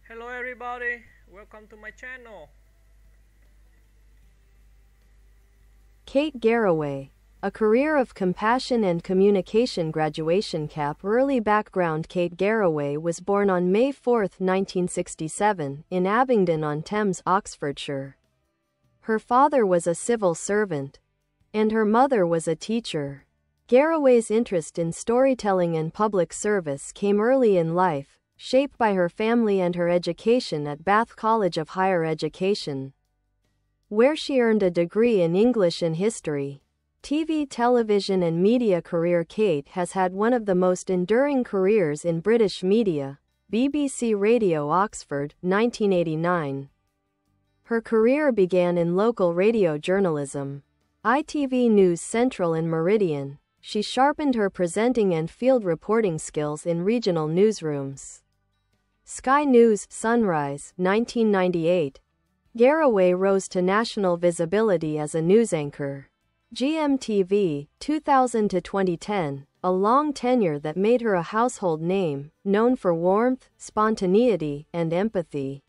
Hello everybody, welcome to my channel. Kate Garraway, a career of compassion and communication. Graduation cap. Early background. Kate Garraway was born on May 4, 1967, in Abingdon-on-Thames, Oxfordshire. Her father was a civil servant, and her mother was a teacher. Garraway's interest in storytelling and public service came early in life, shaped by her family and her education at Bath College of Higher Education, where she earned a degree in English and history. TV, television and media career. Kate has had one of the most enduring careers in British media. BBC Radio Oxford, 1989. Her career began in local radio journalism. ITV News Central and Meridian. She sharpened her presenting and field reporting skills in regional newsrooms. Sky News, Sunrise, 1998. Garraway rose to national visibility as a news anchor. GMTV, 2000 to 2010, a long tenure that made her a household name, known for warmth, spontaneity, and empathy.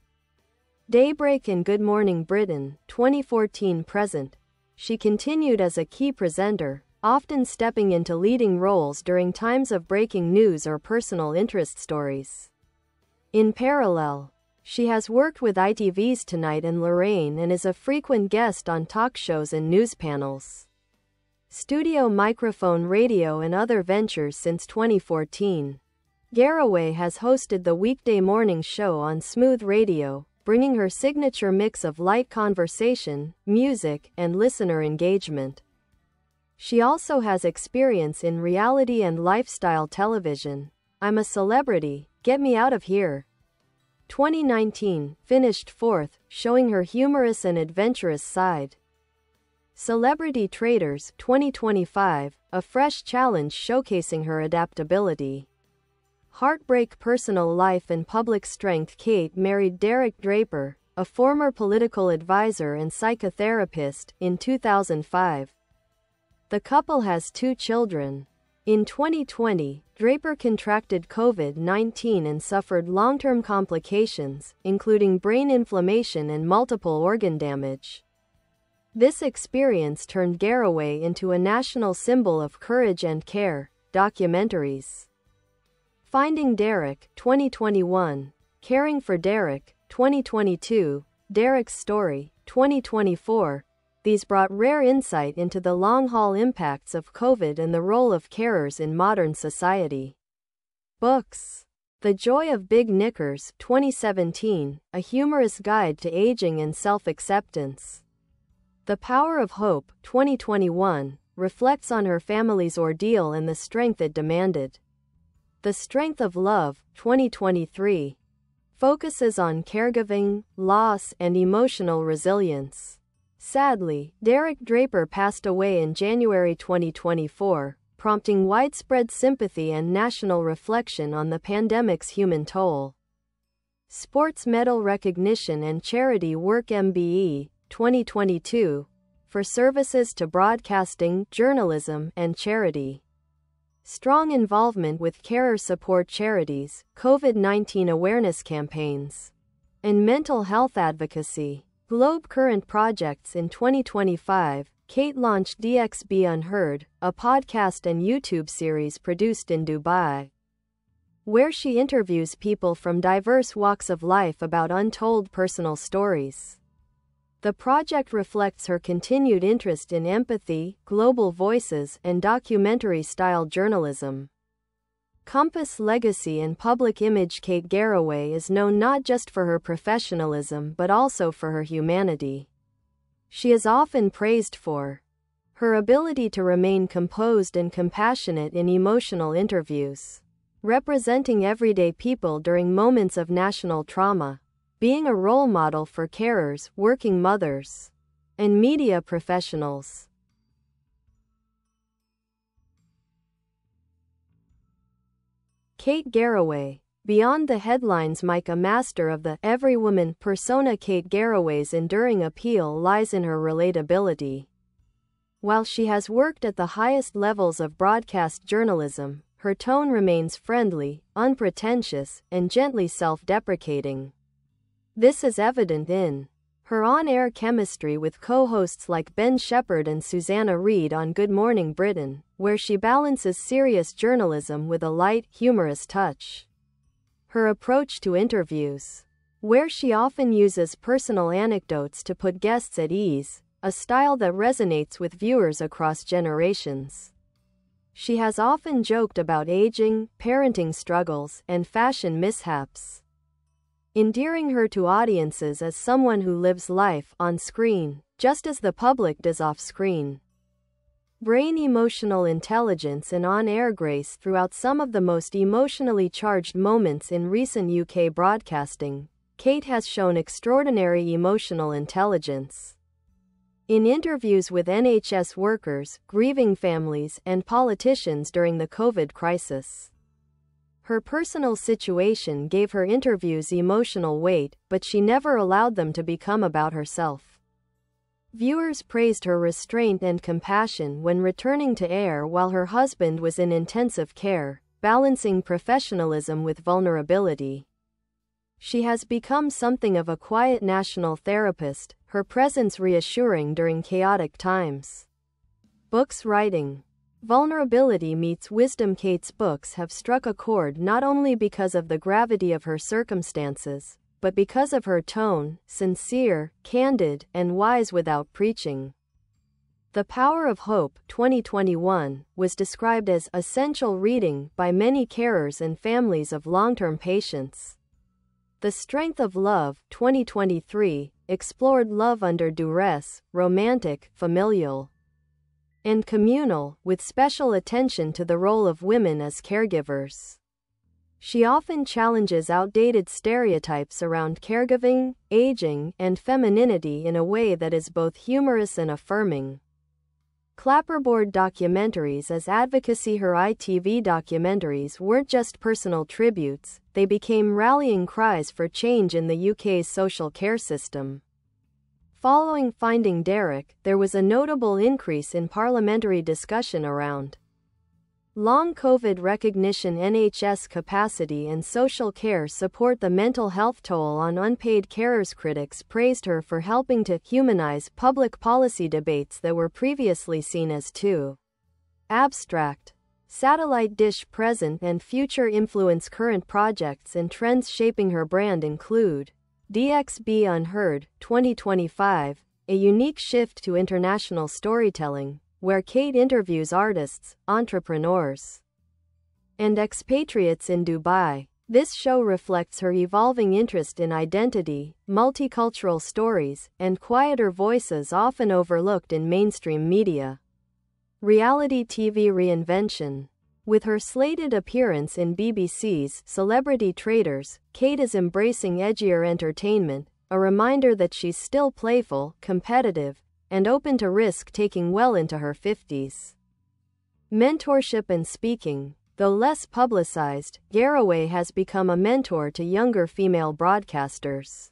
Daybreak and Good Morning Britain, 2014-present. She continued as a key presenter, often stepping into leading roles during times of breaking news or personal interest stories. In parallel, she has worked with ITV's Tonight and Lorraine and is a frequent guest on talk shows and news panels. Studio microphone radio and other ventures since 2014. Garraway has hosted the weekday morning show on Smooth Radio, bringing her signature mix of light conversation, music, and listener engagement. She also has experience in reality and lifestyle television. I'm a Celebrity, Get Me Out of Here, 2019, finished fourth, showing her humorous and adventurous side. Celebrity Traders, 2025, a fresh challenge showcasing her adaptability. Heartbreak. Personal life and public strength. Kate married Derek Draper, a former political advisor and psychotherapist, in 2005. The couple has 2 children. In 2020, Draper contracted COVID-19 and suffered long-term complications, including brain inflammation and multiple organ damage. This experience turned Garraway into a national symbol of courage and care. Documentaries. Finding Derek, 2021. Caring for Derek, 2022. Derek's Story, 2024. These brought rare insight into the long-haul impacts of COVID and the role of carers in modern society. Books. The Joy of Big Knickers, 2017, a humorous guide to aging and self-acceptance. The Power of Hope, 2021, reflects on her family's ordeal and the strength it demanded. The Strength of Love, 2023, focuses on caregiving, loss, and emotional resilience. Sadly, Derek Draper passed away in January 2024, prompting widespread sympathy and national reflection on the pandemic's human toll. Sports Medal Recognition and Charity Work. MBE, 2022, for services to broadcasting, journalism, and charity. Strong involvement with carer support charities, COVID-19 awareness campaigns, and mental health advocacy. Globe Current Projects. In 2025, Kate launched DXB Unheard, a podcast and YouTube series produced in Dubai, where she interviews people from diverse walks of life about untold personal stories. The project reflects her continued interest in empathy, global voices, and documentary-style journalism. Compass Legacy and Public Image. Kate Garraway is known not just for her professionalism but also for her humanity. She is often praised for her ability to remain composed and compassionate in emotional interviews, representing everyday people during moments of national trauma, being a role model for carers, working mothers, and media professionals. Kate Garraway. Beyond the headlines. A master of the every woman persona. Kate Garraway's enduring appeal lies in her relatability. While she has worked at the highest levels of broadcast journalism, her tone remains friendly, unpretentious, and gently self-deprecating. This is evident in her on-air chemistry with co-hosts like Ben Shepherd and Susanna Reid on Good Morning Britain, where she balances serious journalism with a light, humorous touch. Her approach to interviews, where she often uses personal anecdotes to put guests at ease, a style that resonates with viewers across generations. She has often joked about aging, parenting struggles, and fashion mishaps, endearing her to audiences as someone who lives life on screen, just as the public does off-screen. Brain emotional intelligence and on-air grace throughout some of the most emotionally charged moments in recent UK broadcasting, Kate has shown extraordinary emotional intelligence. In interviews with NHS workers, grieving families, and politicians during the COVID crisis, her personal situation gave her interviews emotional weight, but she never allowed them to become about herself. Viewers praised her restraint and compassion when returning to air while her husband was in intensive care, balancing professionalism with vulnerability. She has become something of a quiet national therapist, her presence reassuring during chaotic times. Books writing. Vulnerability meets wisdom. Kate's books have struck a chord not only because of the gravity of her circumstances, but because of her tone, sincere, candid, and wise without preaching. The Power of Hope, 2021, was described as essential reading by many carers and families of long-term patients. The Strength of Love, 2023, explored love under duress, romantic, familial, and communal, with special attention to the role of women as caregivers. She often challenges outdated stereotypes around caregiving, aging, and femininity in a way that is both humorous and affirming. Clapperboard documentaries as advocacy. Her ITV documentaries weren't just personal tributes, they became rallying cries for change in the UK's social care system. Following Finding Derek, there was a notable increase in parliamentary discussion around long COVID recognition. NHS capacity and social care support. The mental health toll on unpaid carers. Critics praised her for helping to humanize public policy debates that were previously seen as too abstract. Satellite dish. Present and future influence. Current projects and trends shaping her brand include DXB Unheard, 2025, a unique shift to international storytelling, where Kate interviews artists, entrepreneurs, and expatriates in Dubai. This show reflects her evolving interest in identity, multicultural stories, and quieter voices often overlooked in mainstream media. Reality TV reinvention. With her slated appearance in BBC's Celebrity Traders, Kate is embracing edgier entertainment, a reminder that she's still playful, competitive, and open to risk-taking well into her 50s. Mentorship and speaking. Though less publicized, Garraway has become a mentor to younger female broadcasters.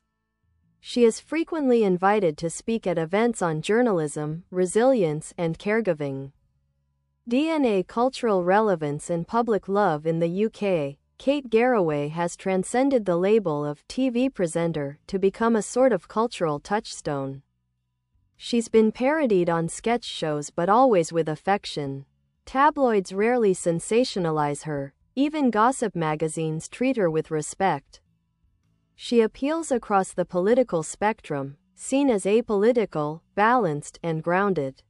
She is frequently invited to speak at events on journalism, resilience, and caregiving. DNA cultural relevance and public love. In the UK, Kate Garraway has transcended the label of TV presenter to become a sort of cultural touchstone. She's been parodied on sketch shows but always with affection. Tabloids rarely sensationalize her, even gossip magazines treat her with respect. She appeals across the political spectrum, seen as apolitical, balanced, and grounded.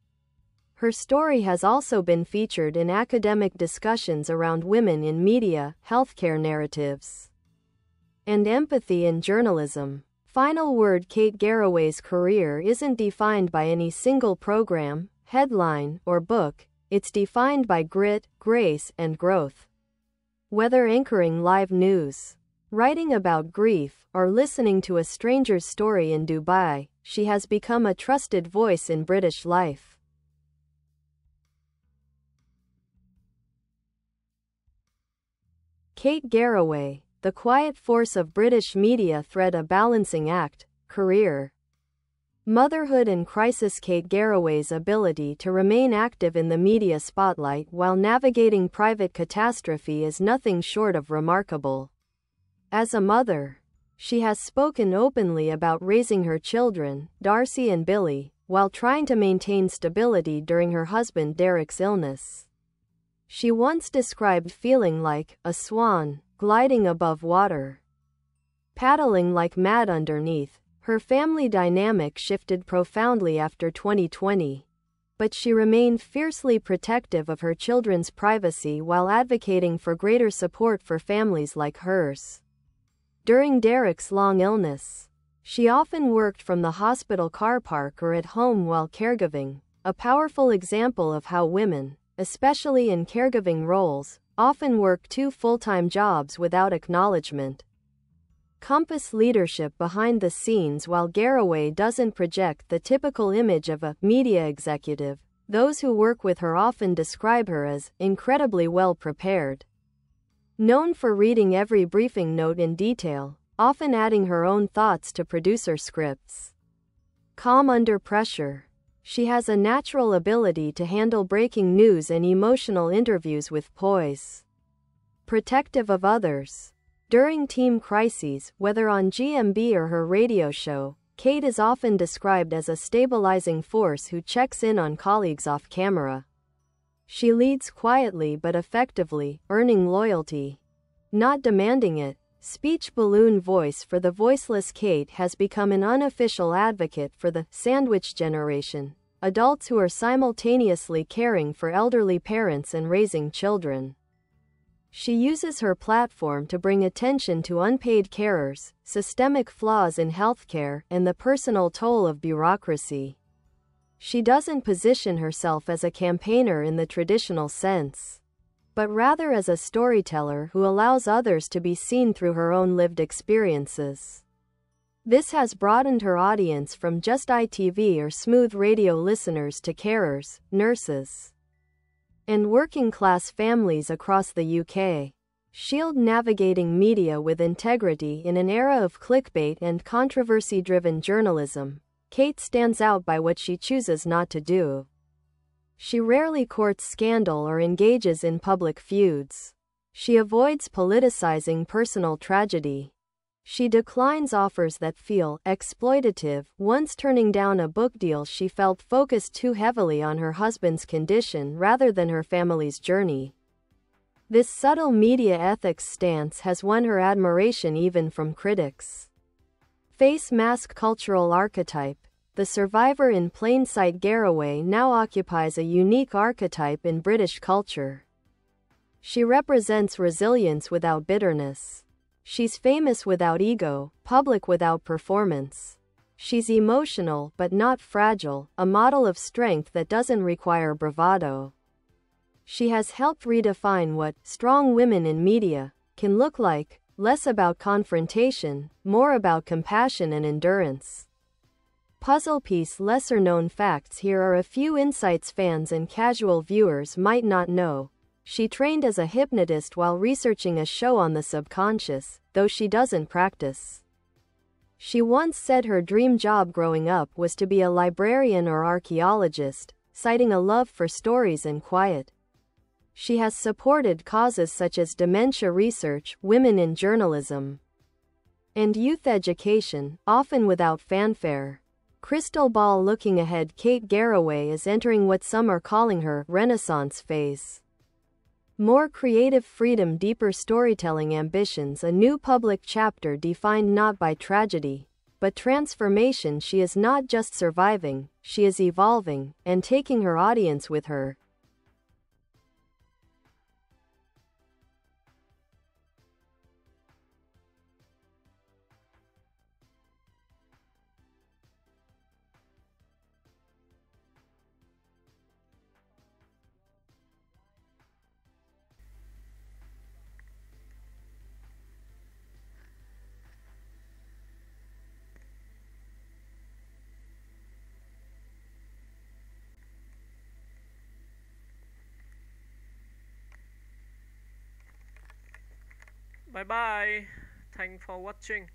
Her story has also been featured in academic discussions around women in media, healthcare narratives, and empathy in journalism. Final word. Kate Garraway's career isn't defined by any single program, headline, or book, it's defined by grit, grace, and growth. Whether anchoring live news, writing about grief, or listening to a stranger's story in Dubai, she has become a trusted voice in British life. Kate Garraway, the quiet force of British media. Thread. A balancing act. Career, motherhood and crisis. Kate Garraway's ability to remain active in the media spotlight while navigating private catastrophe is nothing short of remarkable. As a mother, She has spoken openly about raising her children, Darcy and Billy, while trying to maintain stability during her husband Derek's illness. She once described feeling like a swan, gliding above water, paddling like mad underneath. Her family dynamic shifted profoundly after 2020, but she remained fiercely protective of her children's privacy while advocating for greater support for families like hers. During Derek's long illness, she often worked from the hospital car park or at home while caregiving, a powerful example of how women, especially in caregiving roles, often work two full-time jobs without acknowledgement. Compass leadership behind the scenes. While Garraway doesn't project the typical image of a media executive, those who work with her often describe her as incredibly well prepared. Known for reading every briefing note in detail, often adding her own thoughts to producer scripts. Calm under pressure. She has a natural ability to handle breaking news and emotional interviews with poise. Protective of others. During team crises, whether on GMB or her radio show, Kate is often described as a stabilizing force who checks in on colleagues off camera. She leads quietly but effectively, earning loyalty, not demanding it. Speech balloon voice for the voiceless. Kate has become an unofficial advocate for the sandwich generation, adults who are simultaneously caring for elderly parents and raising children. She uses her platform to bring attention to unpaid carers, systemic flaws in healthcare, and the personal toll of bureaucracy. She doesn't position herself as a campaigner in the traditional sense, but rather as a storyteller who allows others to be seen through her own lived experiences. This has broadened her audience from just ITV or smooth radio listeners to carers, nurses, and working-class families across the UK. Shield navigating media with integrity in an era of clickbait and controversy-driven journalism. Kate stands out by what she chooses not to do. She rarely courts scandal or engages in public feuds. She avoids politicizing personal tragedy. She declines offers that feel exploitative, once turning down a book deal she felt focused too heavily on her husband's condition rather than her family's journey. This subtle media ethics stance has won her admiration even from critics. Face mask cultural archetype. The survivor in plain sight. Garraway now occupies a unique archetype in British culture. She represents resilience without bitterness. She's famous without ego, public without performance. She's emotional but not fragile, a model of strength that doesn't require bravado. She has helped redefine what strong women in media can look like, less about confrontation, more about compassion and endurance. Puzzle piece. Lesser known facts. Here are a few insights fans and casual viewers might not know. She trained as a hypnotist while researching a show on the subconscious, though she doesn't practice. She once said her dream job growing up was to be a librarian or archaeologist, citing a love for stories and quiet. She has supported causes such as dementia research, women in journalism, and youth education, often without fanfare. Crystal ball. Looking ahead. Kate Garraway is entering what some are calling her Renaissance phase. More creative freedom, deeper storytelling ambitions, a new public chapter defined not by tragedy, but transformation. She is not just surviving, she is evolving, and taking her audience with her. Bye bye. Thanks for watching.